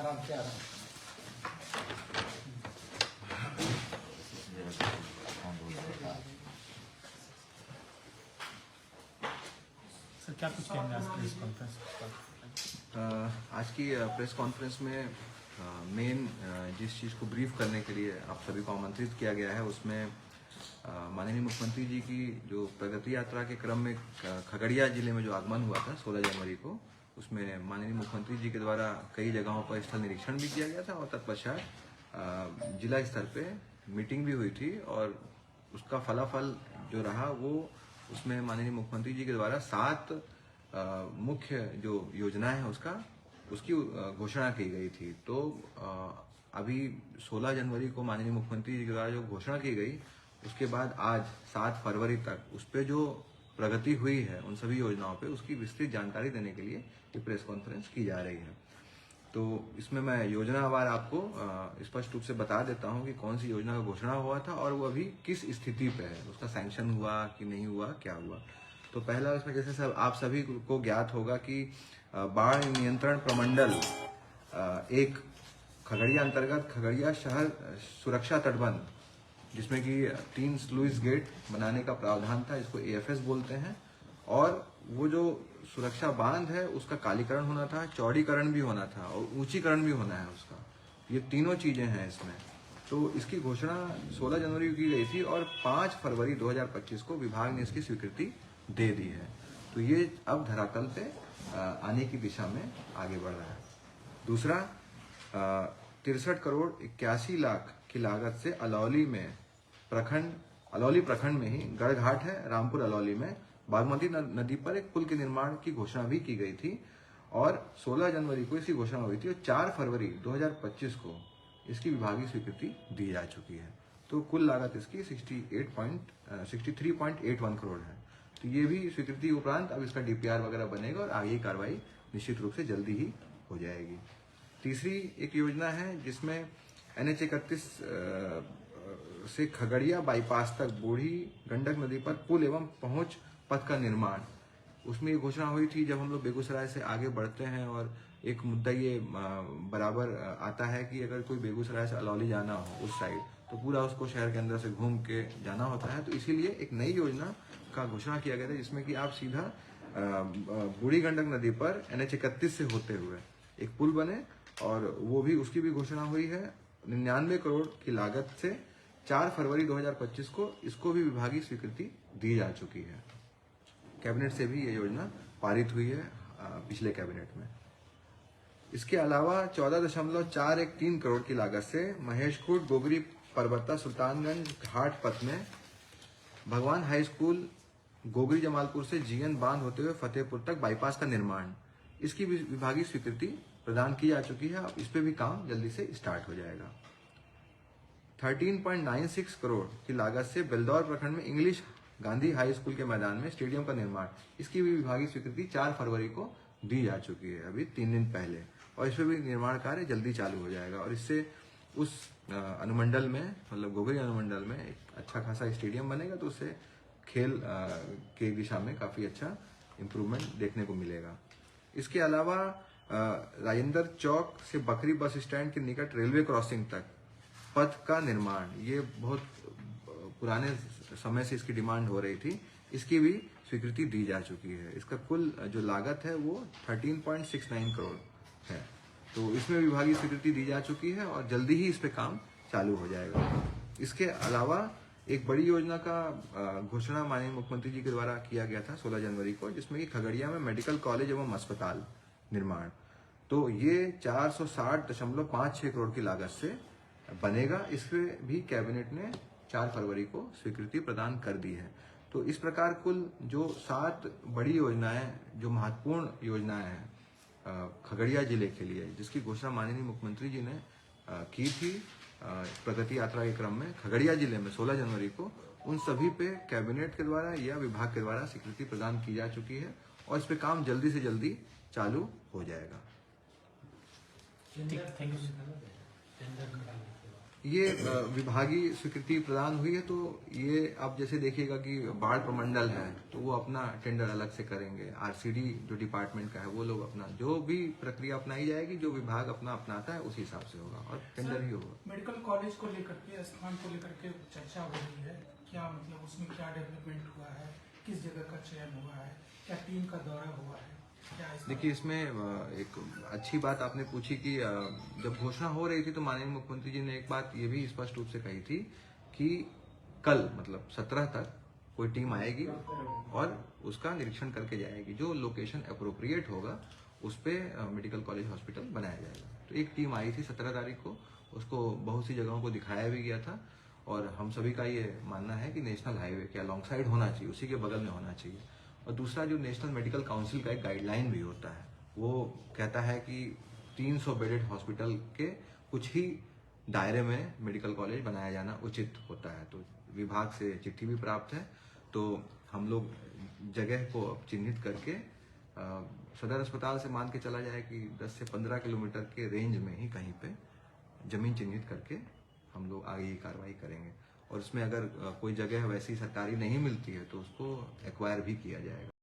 आराम से आराम से। सर क्या कुछ कहेंगे आज प्रेस कॉन्फ्रेंस पर? आज की प्रेस कॉन्फ्रेंस में मेन जिस चीज़ को ब्रीफ करने के लिए आप सभी को आमंत्रित किया गया है उसमें माननीय मुख्यमंत्री जी की जो प्रगति यात्रा के क्रम में खगड़िया जिले में जो आगमन हुआ था 16 जनवरी को, उसमें माननीय मुख्यमंत्री जी के द्वारा कई जगहों पर स्थल निरीक्षण भी किया गया था और तत्पश्चात जिला स्तर पे मीटिंग भी हुई थी और उसका फलाफल जो रहा वो उसमें माननीय मुख्यमंत्री जी के द्वारा 7 मुख्य जो योजनाएं हैं उसकी घोषणा की गई थी। तो अभी 16 जनवरी को माननीय मुख्यमंत्री जी के द्वारा जो घोषणा की गई उसके बाद आज 7 फरवरी तक उस पर जो प्रगति हुई है उन सभी योजनाओं पे उसकी विस्तृत जानकारी देने के लिए ये प्रेस कॉन्फ्रेंस की जा रही है। तो इसमें मैं योजनावार आपको स्पष्ट रूप से बता देता हूं कि कौन सी योजना का घोषणा हुआ था और वो अभी किस स्थिति पे है, उसका सैंक्शन हुआ कि नहीं हुआ, क्या हुआ। तो पहला इसमें जैसे आप सभी को ज्ञात होगा कि बाढ़ नियंत्रण प्रमंडल एक खगड़िया अंतर्गत खगड़िया शहर सुरक्षा तटबंध, जिसमें कि 3 स्लुइस गेट बनाने का प्रावधान था, इसको AFS बोलते हैं, और वो जो सुरक्षा बांध है उसका कालीकरण होना था, चौड़ीकरण भी होना था और ऊंचीकरण भी होना है उसका। ये तीनों चीजें हैं इसमें। तो इसकी घोषणा 16 जनवरी को की गई थी और 5 फरवरी 2025 को विभाग ने इसकी स्वीकृति दे दी है। तो ये अब धरातल पे आने की दिशा में आगे बढ़ रहा है। दूसरा, 63 करोड़ 81 लाख की लागत से अलौली प्रखंड में ही गढ़घाट है, रामपुर अलौली में बागमती नदी पर एक पुल के निर्माण की घोषणा भी की गई थी और 16 जनवरी को इसकी घोषणा हुई थी और 4 फरवरी 2025 को इसकी विभागीय स्वीकृति दी जा चुकी है। तो कुल लागत इसकी 63.81 करोड़ है। तो ये भी स्वीकृति उपरांत अब इसका DPR वगैरह बनेगा और आगे की कार्रवाई निश्चित रूप से जल्दी ही हो जाएगी। तीसरी एक योजना है जिसमें NH 31 से खगड़िया बाईपास तक बूढ़ी गंडक नदी पर पुल एवं पहुंच पथ का निर्माण। उसमें ये घोषणा हुई थी जब हम लोग बेगूसराय से आगे बढ़ते हैं और एक मुद्दा ये बराबर आता है कि अगर कोई बेगूसराय से अलौली जाना हो उस साइड तो पूरा उसको शहर के अंदर से घूम के जाना होता है। तो इसीलिए एक नई योजना का घोषणा किया गया था जिसमें कि आप सीधा बूढ़ी गंडक नदी पर NH 31 से होते हुए एक पुल बने और वो भी उसकी भी घोषणा हुई है 99 करोड़ की लागत से 4 फरवरी 2025 को इसको भी विभागीय स्वीकृति दी जा चुकी है। कैबिनेट से भी ये योजना पारित हुई है पिछले कैबिनेट में। इसके अलावा 14.413 करोड़ की लागत से महेशखुर्द गोगरी परबत्ता सुल्तानगंज घाट पथ में भगवान हाई स्कूल गोगरी जमालपुर से GN बांध होते हुए फतेहपुर तक बाईपास का निर्माण, इसकी भी विभागीय स्वीकृति प्रदान की जा चुकी है। अब इस पे भी काम जल्दी से स्टार्ट हो जाएगा। 13.96 करोड़ की लागत से बेलदौर प्रखंड में इंग्लिश गांधी हाई स्कूल के मैदान में स्टेडियम का निर्माण, इसकी भी विभागीय स्वीकृति 4 फरवरी को दी जा चुकी है, अभी 3 दिन पहले, और इसमें भी निर्माण कार्य जल्दी चालू हो जाएगा और इससे उस अनुमंडल में मतलब गोगरी अनुमंडल में एक अच्छा खासा स्टेडियम बनेगा तो उससे खेल के दिशा में काफी अच्छा इम्प्रूवमेंट देखने को मिलेगा। इसके अलावा राजेंद्र चौक से बकरी बस स्टैंड के निकट रेलवे क्रॉसिंग तक पथ का निर्माण, ये बहुत पुराने समय से इसकी डिमांड हो रही थी, इसकी भी स्वीकृति दी जा चुकी है। इसका कुल जो लागत है वो 13.69 करोड़ है। तो इसमें विभागीय स्वीकृति दी जा चुकी है और जल्दी ही इस पे काम चालू हो जाएगा। इसके अलावा एक बड़ी योजना का घोषणा माननीय मुख्यमंत्री जी के द्वारा किया गया था 16 जनवरी को, जिसमें कि खगड़िया में मेडिकल कॉलेज एवं अस्पताल निर्माण। तो ये 460.56 करोड़ की लागत से बनेगा। इसमें भी कैबिनेट ने 4 फरवरी को स्वीकृति प्रदान कर दी है। तो इस प्रकार कुल जो 7 बड़ी योजनाएं, जो महत्वपूर्ण योजनाएं हैं खगड़िया जिले के लिए, जिसकी घोषणा माननीय मुख्यमंत्री जी ने की थी प्रगति यात्रा के क्रम में खगड़िया जिले में 16 जनवरी को, उन सभी पे कैबिनेट के द्वारा या विभाग के द्वारा स्वीकृति प्रदान की जा चुकी है और इस पे काम जल्दी से जल्दी चालू हो जाएगा। Thank you. ये विभागीय स्वीकृति प्रदान हुई है, तो ये आप जैसे देखिएगा कि बाढ़ प्रमंडल है तो वो अपना टेंडर अलग से करेंगे, आरसीडी जो डिपार्टमेंट का है वो लोग अपना जो भी प्रक्रिया अपनाई जाएगी, जो विभाग अपना अपनाता है उसी हिसाब से होगा और टेंडर ही होगा। मेडिकल कॉलेज को लेकर के, स्थान को लेकर के चर्चा हो रही है, क्या मतलब उसमें क्या डेवलपमेंट हुआ है, किस जगह का चयन हुआ है, क्या टीम का दौरा हुआ है? देखिए, इसमें एक अच्छी बात आपने पूछी कि जब घोषणा हो रही थी तो माननीय मुख्यमंत्री जी ने एक बात ये भी स्पष्ट रूप से कही थी कि कल मतलब 17 तक कोई टीम आएगी और उसका निरीक्षण करके जाएगी, जो लोकेशन अप्रोप्रिएट होगा उस पर मेडिकल कॉलेज हॉस्पिटल बनाया जाएगा। तो एक टीम आई थी 17 तारीख को, उसको बहुत सी जगहों को दिखाया भी गया था और हम सभी का ये मानना है कि नेशनल हाईवे के अलॉन्ग साइड होना चाहिए, उसी के बगल में होना चाहिए। और दूसरा, जो नेशनल मेडिकल काउंसिल का एक गाइडलाइन भी होता है, वो कहता है कि 300 बेडेड हॉस्पिटल के कुछ ही दायरे में मेडिकल कॉलेज बनाया जाना उचित होता है। तो विभाग से चिट्ठी भी प्राप्त है, तो हम लोग जगह को चिन्हित करके सदर अस्पताल से मान के चला जाए कि 10 से 15 किलोमीटर के रेंज में ही कहीं पे जमीन चिन्हित करके हम लोग आगे की कार्रवाई करेंगे। और उसमें अगर कोई जगह वैसी सरकारी नहीं मिलती है तो उसको एक्वायर भी किया जाएगा।